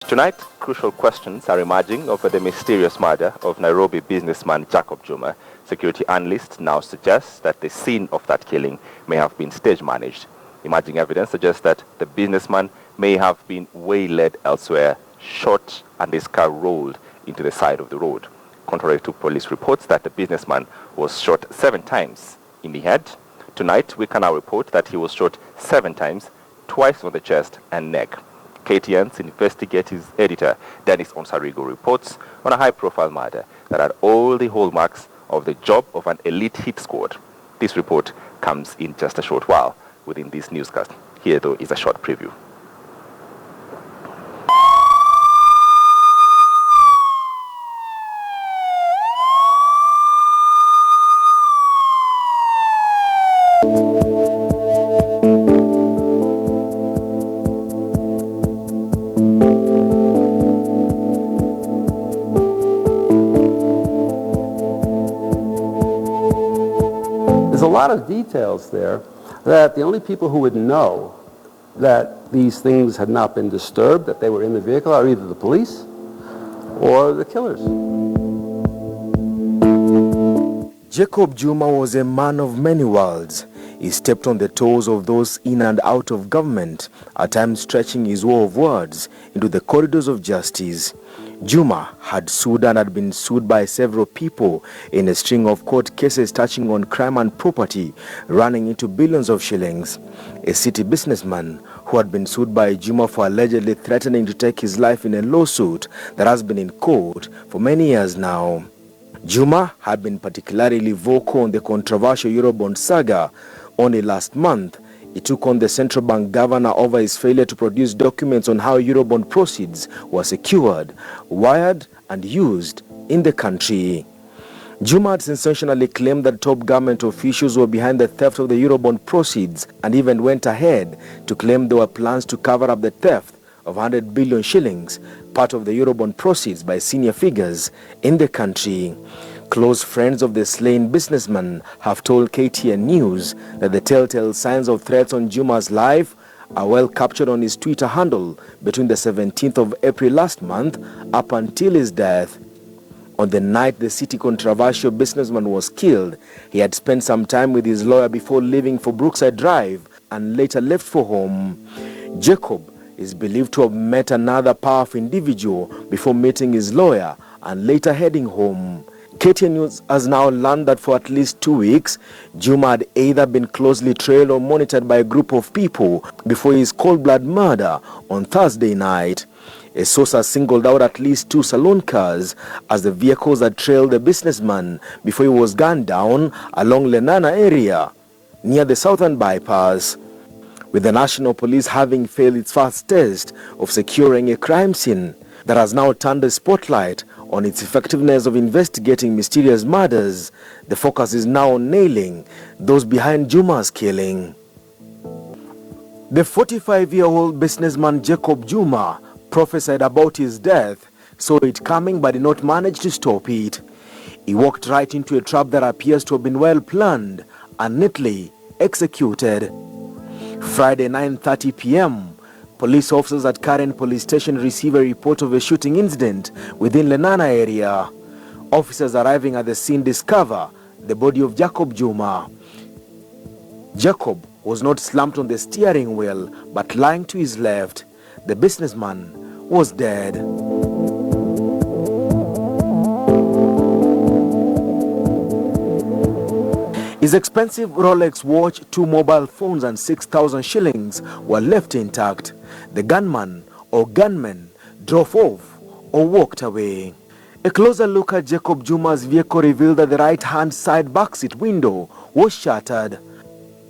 Tonight, crucial questions are emerging over the mysterious murder of Nairobi businessman Jacob Juma. Security analysts now suggest that the scene of that killing may have been stage managed. Emerging evidence suggests that the businessman may have been waylaid elsewhere, shot, and his car rolled into the side of the road. Contrary to police reports that the businessman was shot 7 times in the head, tonight we can now report that he was shot 7 times, twice on the chest and neck. KTN's investigative editor, Dennis Onsarigo, reports on a high-profile murder that had all the hallmarks of the job of an elite hit squad. This report comes in just a short while within this newscast. Here, though, is a short preview. There's a lot of details there that the only people who would know that these things had not been disturbed, that they were in the vehicle, are either the police or the killers. Jacob Juma was a man of many worlds. He stepped on the toes of those in and out of government, at times stretching his war of words into the corridors of justice. Juma had sued and had been sued by several people in a string of court cases touching on crime and property running into billions of shillings. A city businessman who had been sued by Juma for allegedly threatening to take his life in a lawsuit that has been in court for many years now. Juma had been particularly vocal on the controversial Eurobond saga. Only last month, he took on the central bank governor over his failure to produce documents on how Eurobond proceeds were secured, wired, and used in the country. Juma had sensationally claimed that top government officials were behind the theft of the Eurobond proceeds and even went ahead to claim there were plans to cover up the theft of 100 billion shillings, part of the Eurobond proceeds, by senior figures in the country. Close friends of the slain businessman have told KTN News that the telltale signs of threats on Juma's life are well captured on his Twitter handle between the 17th of April last month up until his death. On the night the city controversial businessman was killed, he had spent some time with his lawyer before leaving for Brookside Drive and later left for home. Jacob is believed to have met another powerful individual before meeting his lawyer and later heading home. KTN News has now learned that for at least 2 weeks, Juma had either been closely trailed or monitored by a group of people before his cold-blood murder on Thursday night. A source has singled out at least 2 saloon cars as the vehicles that trailed the businessman before he was gunned down along Lenana area near the southern bypass. With the National Police having failed its first test of securing a crime scene that has now turned the spotlight on its effectiveness of investigating mysterious murders, the focus is now on nailing those behind Juma's killing. The 45-year-old businessman Jacob Juma prophesied about his death, saw it coming but did not manage to stop it. He walked right into a trap that appears to have been well planned and neatly executed. Friday 9:30 p.m., police officers at Karen police station receive a report of a shooting incident within Lenana area. Officers arriving at the scene discover the body of Jacob Juma. Jacob was not slumped on the steering wheel but lying to his left. The businessman was dead. His expensive Rolex watch, 2 mobile phones and 6,000 shillings were left intact. The gunman or gunmen drove off or walked away. A closer look at Jacob Juma's vehicle revealed that the right-hand side backseat window was shattered.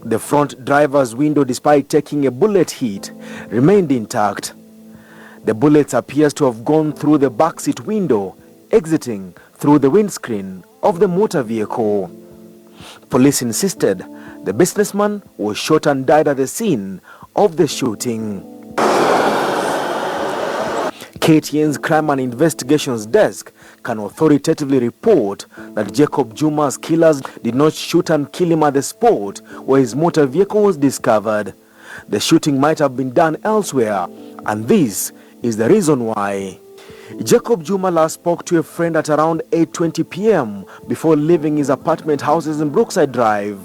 The front driver's window, despite taking a bullet hit, remained intact. The bullets appears to have gone through the backseat window, exiting through the windscreen of the motor vehicle. Police insisted the businessman was shot and died at the scene of the shooting. KTN's Crime and Investigations Desk can authoritatively report that Jacob Juma's killers did not shoot and kill him at the spot where his motor vehicle was discovered. The shooting might have been done elsewhere, and this is the reason why. Jacob Juma last spoke to a friend at around 8:20 p.m. before leaving his apartment houses in Brookside Drive.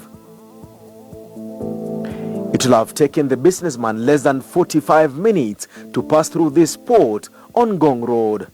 It will have taken the businessman less than 45 minutes to pass through this spot on Gong Road.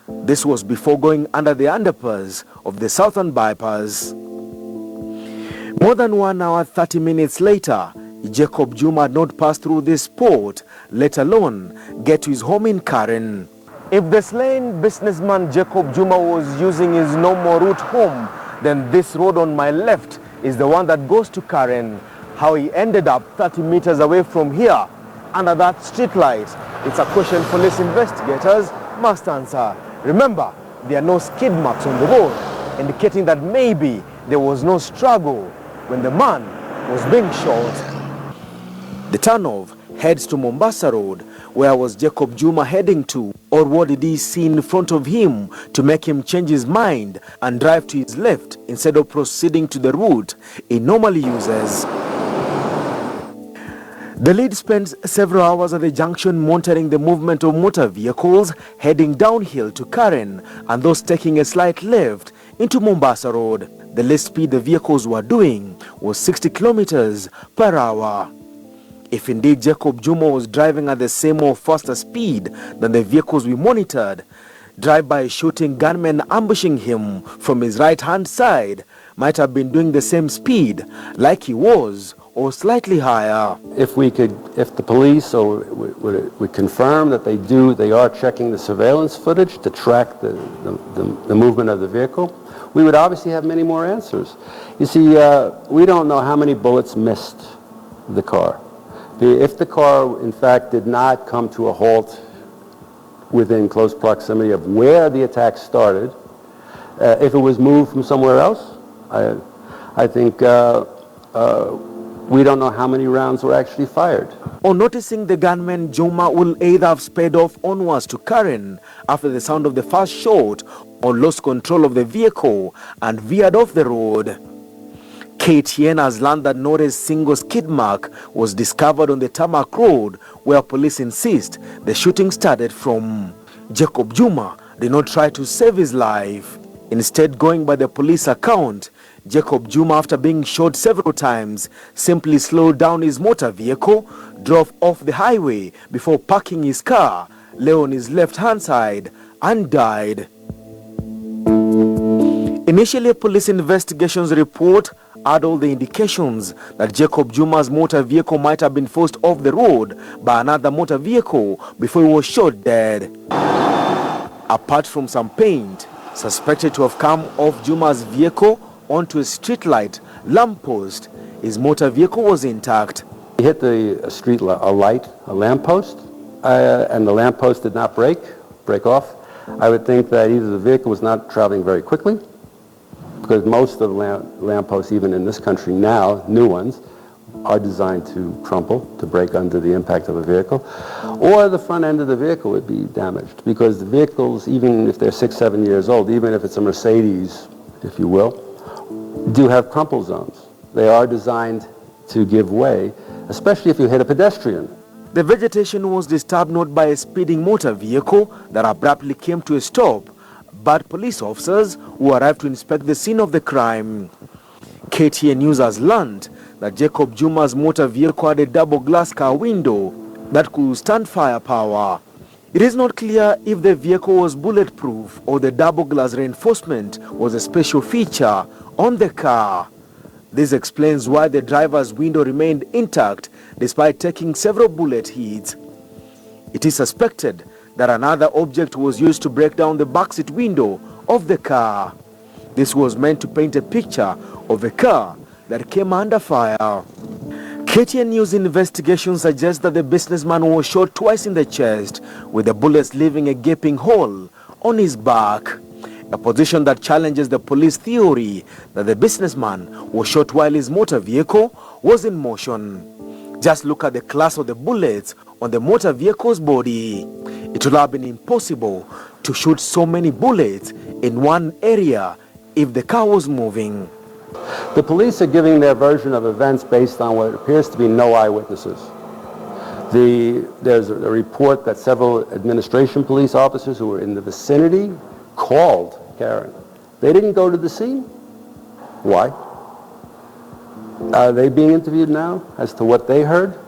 This was before going under the underpass of the Southern Bypass. More than 1 hour 30 minutes later, Jacob Juma had not passed through this spot, let alone get to his home in Karen. If the slain businessman Jacob Juma was using his normal route home, then this road on my left is the one that goes to Karen. How he ended up 30 meters away from here, under that street light, it's a question police investigators must answer. Remember, there are no skid marks on the road, indicating that maybe there was no struggle when the man was being shot. The turnoff heads to Mombasa Road. Where was Jacob Juma heading to? Or what did he see in front of him to make him change his mind and drive to his left instead of proceeding to the route he normally uses? The lead spends several hours at the junction monitoring the movement of motor vehicles heading downhill to Karen and those taking a slight left into Mombasa Road. The least speed the vehicles were doing was 60 kilometers per hour. If indeed Jacob Juma was driving at the same or faster speed than the vehicles we monitored, drive-by shooting gunmen ambushing him from his right-hand side might have been doing the same speed like he was, or slightly higher. If the police would confirm that they are checking the surveillance footage to track the movement of the vehicle, we would obviously have many more answers. You see, we don't know how many bullets missed the car. If the car, in fact, did not come to a halt within close proximity of where the attack started, if it was moved from somewhere else, I think we don't know how many rounds were actually fired. On noticing the gunman, Juma will either have sped off onwards to Karen after the sound of the first shot, or lost control of the vehicle and veered off the road. KTN has learned that not a single skid mark was discovered on the tarmac road where police insist the shooting started from. Jacob Juma did not try to save his life. Instead, going by the police account, Jacob Juma, after being shot several times, simply slowed down his motor vehicle, drove off the highway before parking his car, lay on his left-hand side, and died. Initially, police investigations report had all the indications that Jacob Juma's motor vehicle might have been forced off the road by another motor vehicle before he was shot dead. Apart from some paint suspected to have come off Juma's vehicle onto a streetlight lamppost, his motor vehicle was intact. He hit a lamppost, and the lamppost did not break off. I would think that either the vehicle was not traveling very quickly, because most of the lampposts, even in this country now, new ones, are designed to crumple, to break under the impact of a vehicle, or the front end of the vehicle would be damaged, because the vehicles, even if they're 6-7 years old, even if it's a Mercedes, if you will, do have crumple zones. They are designed to give way, especially if you hit a pedestrian. The vegetation was disturbed not by a speeding motor vehicle that abruptly came to a stop, but police officers who arrived to inspect the scene of the crime. KTN News has learned that Jacob Juma's motor vehicle had a double glass car window that could stand firepower. It is not clear if the vehicle was bulletproof or the double glass reinforcement was a special feature on the car. This explains why the driver's window remained intact despite taking several bullet hits. It is suspected that another object was used to break down the backseat window of the car. This was meant to paint a picture of a car that came under fire. KTN News investigation suggests that the businessman was shot twice in the chest, with the bullets leaving a gaping hole on his back. A position that challenges the police theory that the businessman was shot while his motor vehicle was in motion. Just look at the class of the bullets on the motor vehicle's body. It would have been impossible to shoot so many bullets in one area if the car was moving. The police are giving their version of events based on what appears to be no eyewitnesses. There's a report that several administration police officers who were in the vicinity called Karen. They didn't go to the scene. Why? Are they being interviewed now as to what they heard?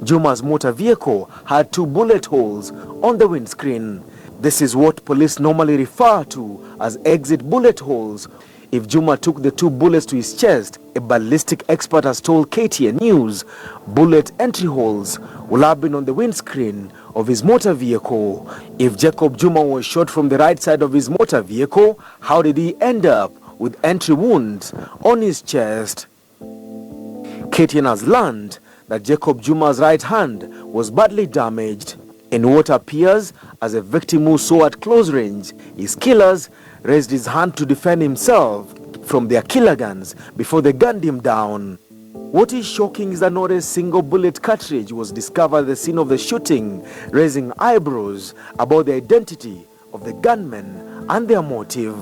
Juma's motor vehicle had 2 bullet holes on the windscreen. This is what police normally refer to as exit bullet holes. If Juma took the 2 bullets to his chest, a ballistic expert has told KTN News, bullet entry holes will have been on the windscreen of his motor vehicle. If Jacob Juma was shot from the right side of his motor vehicle, how did he end up with entry wounds on his chest? KTN has learned that Jacob Juma's right hand was badly damaged. In what appears as a victim who saw at close range, his killers raised his hand to defend himself from their killer guns before they gunned him down. What is shocking is that not a single bullet cartridge was discovered at the scene of the shooting, raising eyebrows about the identity of the gunmen and their motive.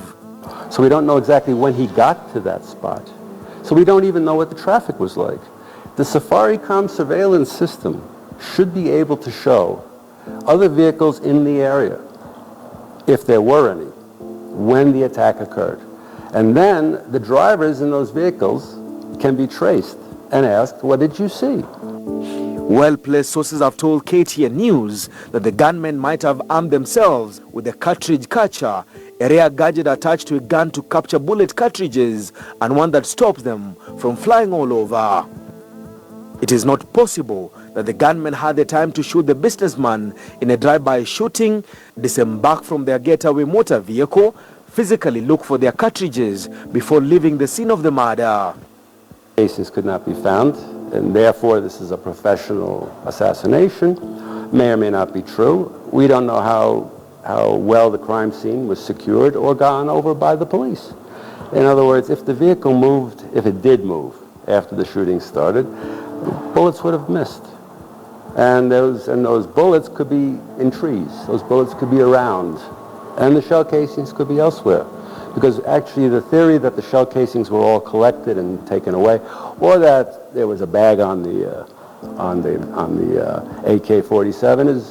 So we don't know exactly when he got to that spot. So we don't even know what the traffic was like. The Safaricom surveillance system should be able to show other vehicles in the area, if there were any, when the attack occurred. And then the drivers in those vehicles can be traced and asked, what did you see? Well-placed sources have told KTN News that the gunmen might have armed themselves with a cartridge catcher, a rare gadget attached to a gun to capture bullet cartridges and one that stops them from flying all over. It is not possible that the gunmen had the time to shoot the businessman in a drive-by shooting, disembark from their getaway motor vehicle, physically look for their cartridges before leaving the scene of the murder. Cases could not be found, and therefore this is a professional assassination. May or may not be true. We don't know how well the crime scene was secured or gone over by the police. In other words, if the vehicle moved, if it did move after the shooting started, bullets would have missed. And those bullets could be in trees. Those bullets could be around. And the shell casings could be elsewhere. Because actually the theory that the shell casings were all collected and taken away, or that there was a bag on the AK-47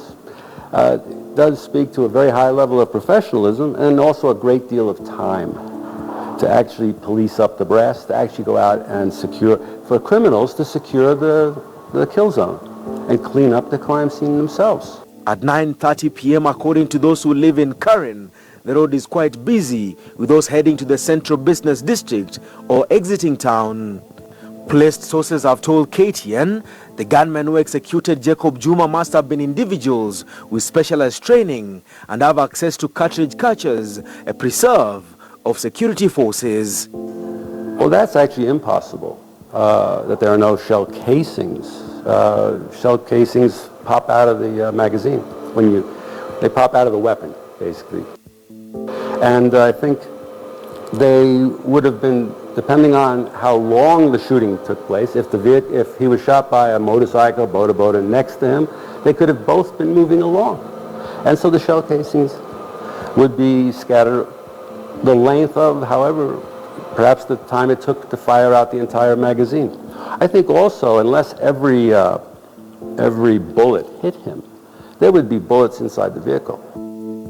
does speak to a very high level of professionalism and also a great deal of time to actually police up the brass, to actually go out and secure, for criminals to secure the kill zone and clean up the crime scene themselves. At 9:30 p.m., according to those who live in Karen, the road is quite busy with those heading to the central business district or exiting town. Placed sources have told KTN the gunmen who executed Jacob Juma must have been individuals with specialized training and have access to cartridge catchers, a preserve of security forces. Well, that's actually impossible, that there are no shell casings. Shell casings pop out of the magazine. They pop out of the weapon, basically. And I think they would have been, depending on how long the shooting took place, if he was shot by a motorcycle, boda next to him, they could have both been moving along. And so the shell casings would be scattered the length of, however, perhaps the time it took to fire out the entire magazine. I think also, unless every bullet hit him, there would be bullets inside the vehicle.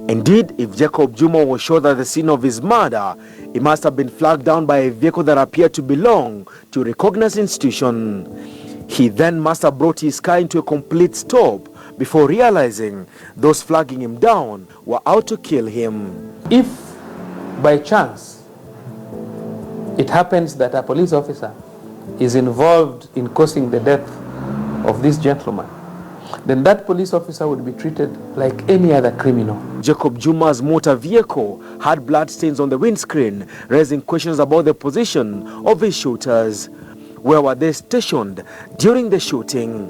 Indeed, if Jacob Juma was shot at the scene of his murder, he must have been flagged down by a vehicle that appeared to belong to a recognized institution. He then must have brought his car into a complete stop before realizing those flagging him down were out to kill him. If by chance it happens that a police officer is involved in causing the death of this gentleman, then that police officer would be treated like any other criminal. Jacob Juma's motor vehicle had bloodstains on the windscreen, raising questions about the position of his shooters. Where were they stationed during the shooting?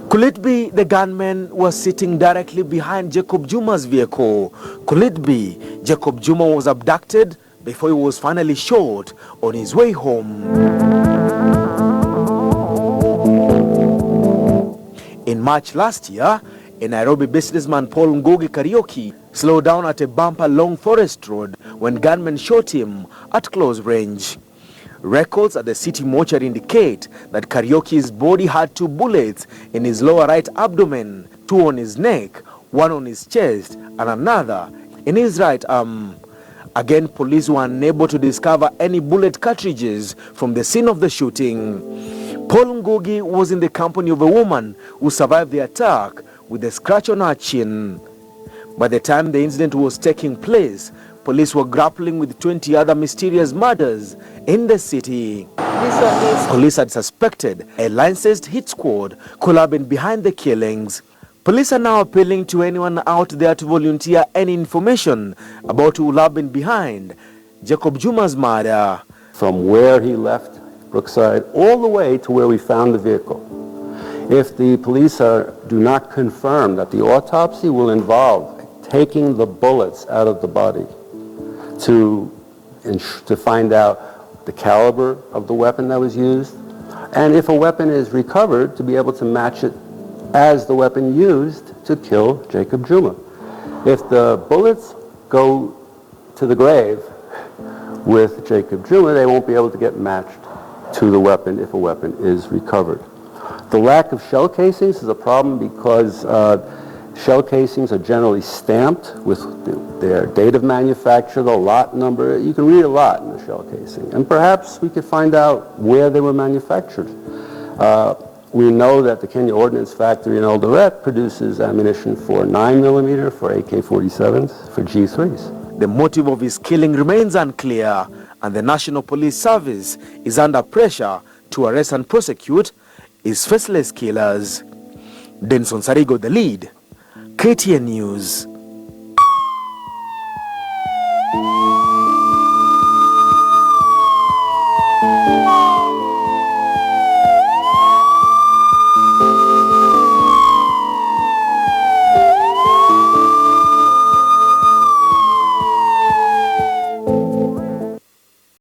Could it be the gunmen were sitting directly behind Jacob Juma's vehicle? Could it be Jacob Juma was abducted before he was finally shot on his way home? In March last year, a Nairobi businessman Paul Ngugi Karaoke slowed down at a bumper along Forest Road when gunmen shot him at close range. Records at the city mortuary indicate that Karaoke's body had 2 bullets in his lower right abdomen, 2 on his neck, 1 on his chest, and another in his right arm. Again, police were unable to discover any bullet cartridges from the scene of the shooting. Paul Ngugi was in the company of a woman who survived the attack with a scratch on her chin. By the time the incident was taking place, police were grappling with 20 other mysterious murders in the city. Police had suspected a licensed hit squad could have been behind the killings. Police are now appealing to anyone out there to volunteer any information about who will have been behind Jacob Juma's murder. From where he left Brookside all the way to where we found the vehicle. If the police do not confirm that the autopsy will involve taking the bullets out of the body to find out the caliber of the weapon that was used, and if a weapon is recovered, to be able to match it as the weapon used to kill Jacob Juma. If the bullets go to the grave with Jacob Juma, they won't be able to get matched to the weapon if a weapon is recovered. The lack of shell casings is a problem because shell casings are generally stamped with their date of manufacture, the lot number. You can read a lot in the shell casing. And perhaps we could find out where they were manufactured. We know that the Kenya Ordnance Factory in Eldoret produces ammunition for 9mm, for AK-47s, for G3s. The motive of his killing remains unclear, and the National Police Service is under pressure to arrest and prosecute his faceless killers. Dennis Onsarigo, The Lead, KTN News.